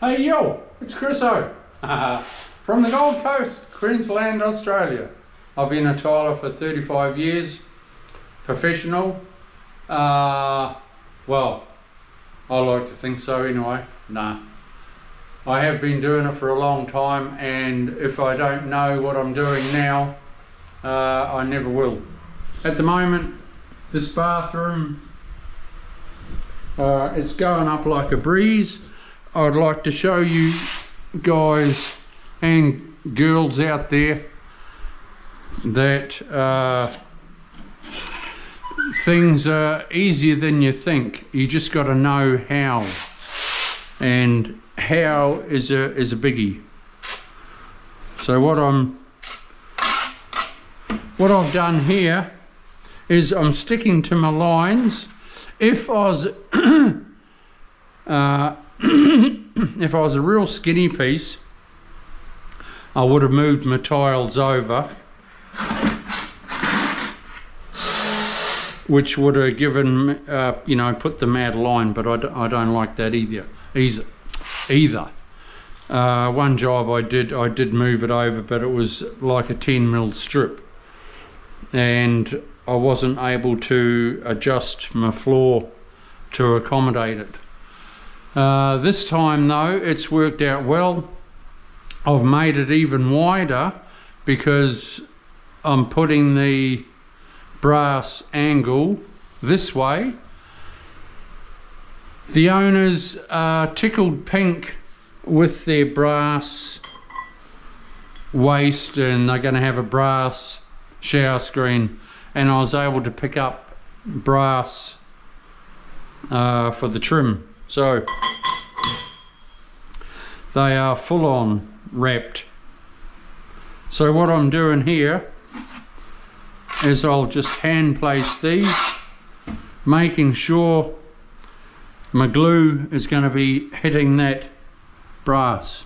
Hey yo, it's Chris O from the Gold Coast, Queensland, Australia. I've been a tiler for 35 years, professional. Well, I like to think so anyway. Nah, I have been doing it for a long time, and if I don't know what I'm doing now, I never will. At the moment, this bathroom, it's going up like a breeze. I'd like to show you guys and girls out there that things are easier than you think. You just got to know how, and how is a biggie. So what I've done here is I'm sticking to my lines. If I was if I was a real skinny piece, I would have moved my tiles over, which would have given, you know, put them out of line, but I don't like that either. One job I did move it over, but it was like a 10mm strip, and I wasn't able to adjust my floor to accommodate it. This time though, it's worked out well. I've made it even wider because I'm putting the brass angle this way. The owners are tickled pink with their brass waste, and they're going to have a brass shower screen, and I was able to pick up brass for the trim. So they are full on wrapped. So what I'm doing here is I'll just hand place these, making sure my glue is going to be hitting that brass.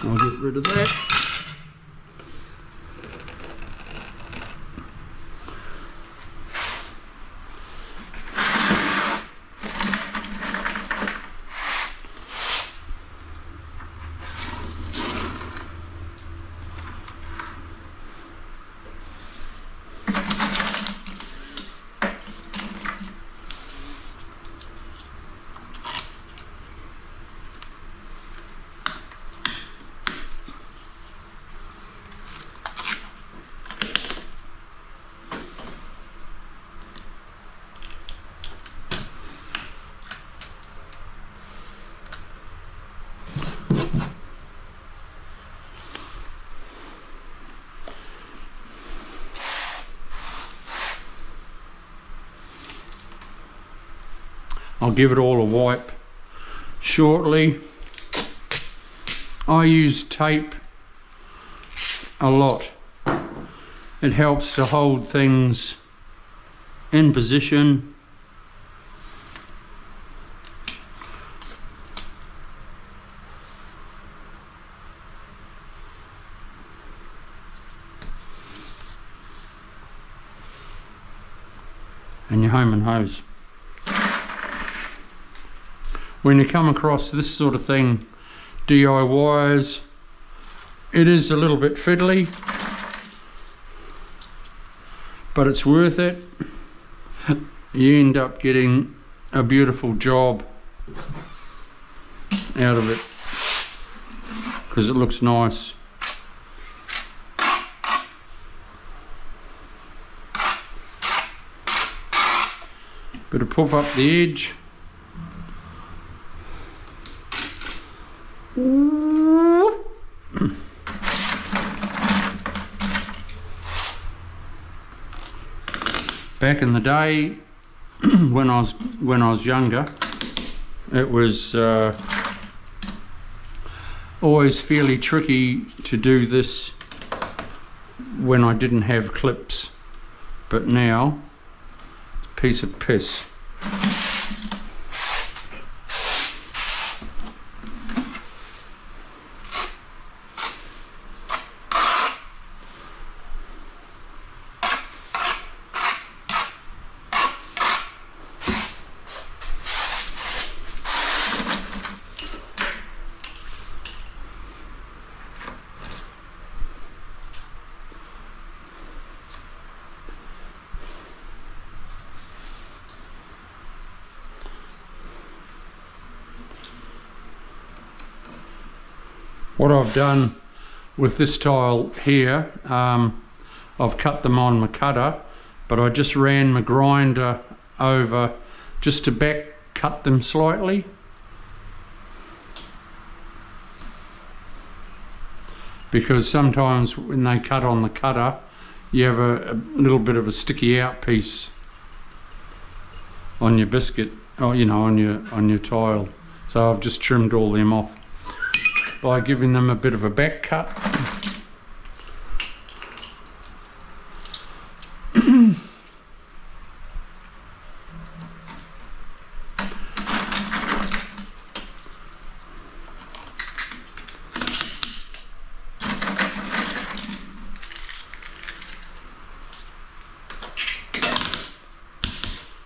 I'll get rid of that. I'll give it all a wipe shortly. I use tape a lot. It helps to hold things in position. And your home and hose. When you come across this sort of thing, DIYers, it is a little bit fiddly, but it's worth it. You end up getting a beautiful job out of it because it looks nice. Bit of puff up the edge. Back in the day, when I was younger, it was always fairly tricky to do this when I didn't have clips, but now it's a piece of piss. What I've done with this tile here, I've cut them on my cutter, but I just ran my grinder over just to back cut them slightly. Because sometimes when they cut on the cutter, you have a little bit of a sticky out piece on your biscuit, or you know, on your tile. So I've just trimmed all them off by giving them a bit of a back cut.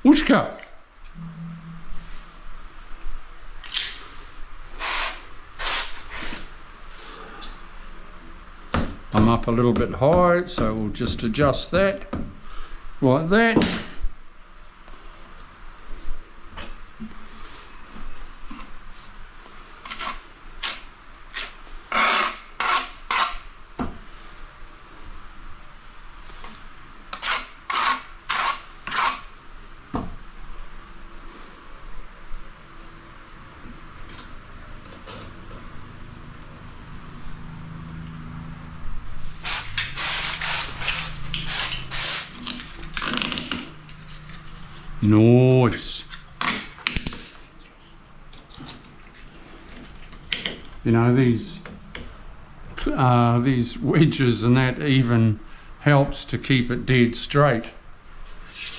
Whooshka! I'm up a little bit high, so we'll just adjust that like that. Nice. You know, these wedges and that even helps to keep it dead straight.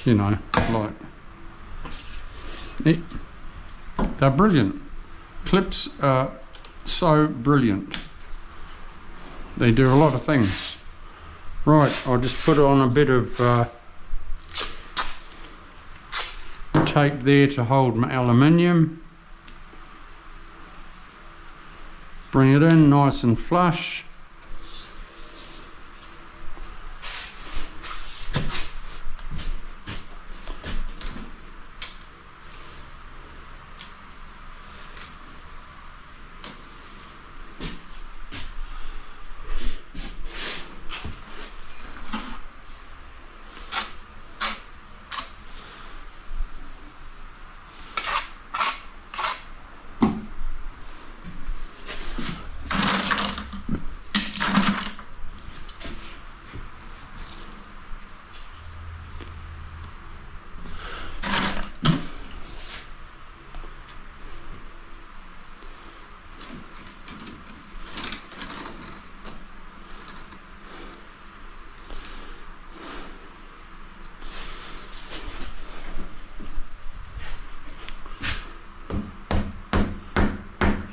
You know, like they're brilliant. Clips are so brilliant. They do a lot of things. Right, I'll just put on a bit of tape there to hold my aluminium. Bring it in nice and flush.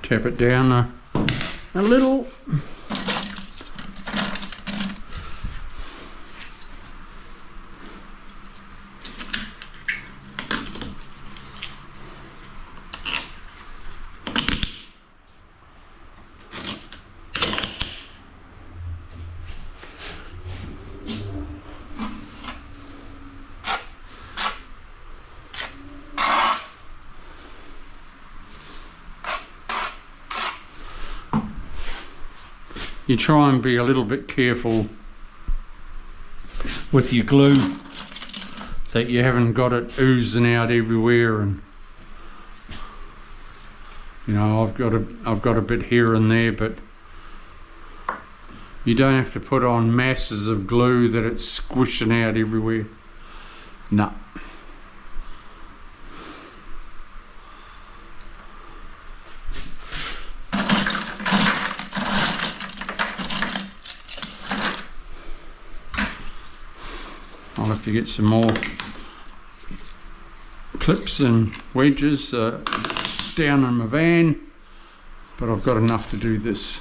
Tap it down a little. You try and be a little bit careful with your glue that you haven't got it oozing out everywhere, and you know, I've got a bit here and there, but you don't have to put on masses of glue that it's squishing out everywhere. No. I'll have to get some more clips and wedges down in my van, but I've got enough to do this.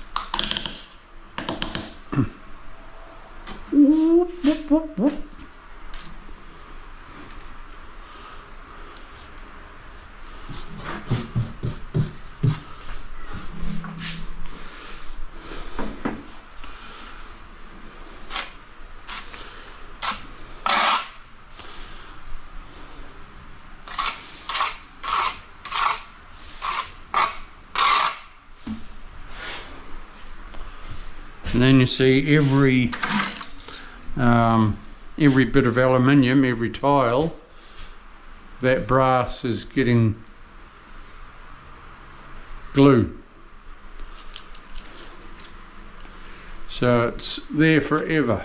Whoop, whoop, whoop, whoop. And then you see every bit of aluminium, every tile, that brass is getting glue. So it's there forever.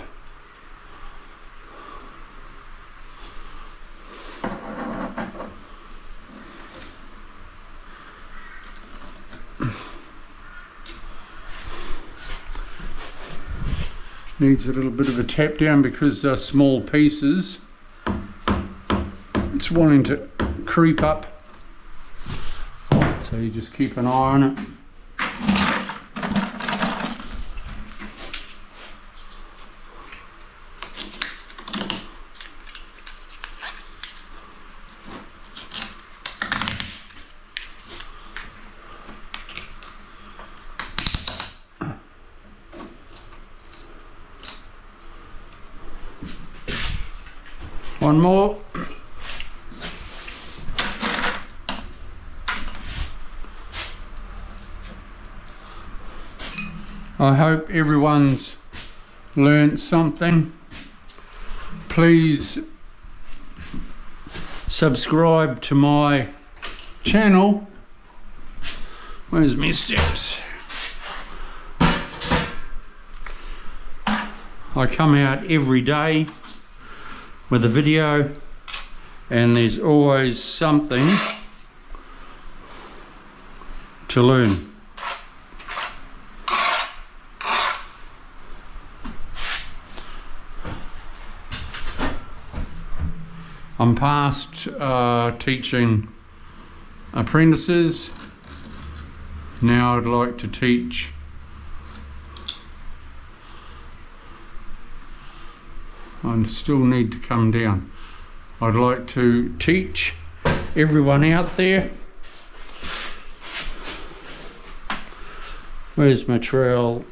Needs a little bit of a tap down because they're small pieces. It's wanting to creep up, so you just keep an eye on it. One more. I hope everyone's learned something. Please subscribe to my channel. Where's my steps? I come out every day with a video, and there's always something to learn. I'm past teaching apprentices. Now I'd like to teach I still need to come down. I'd like to teach everyone out there. Where's my trowel?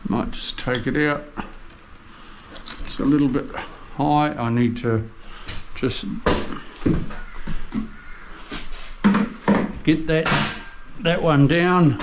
Might just take it out. It's a little bit high. I need to just get that one down.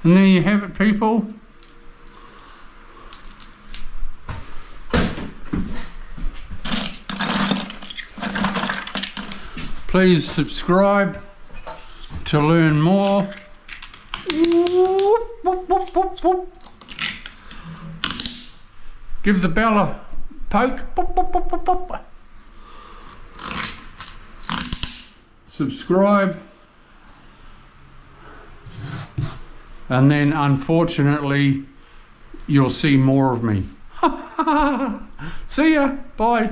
And there you have it, people. Please subscribe to learn more. Give the bell a poke. Subscribe. And then unfortunately you'll see more of me. See ya, bye.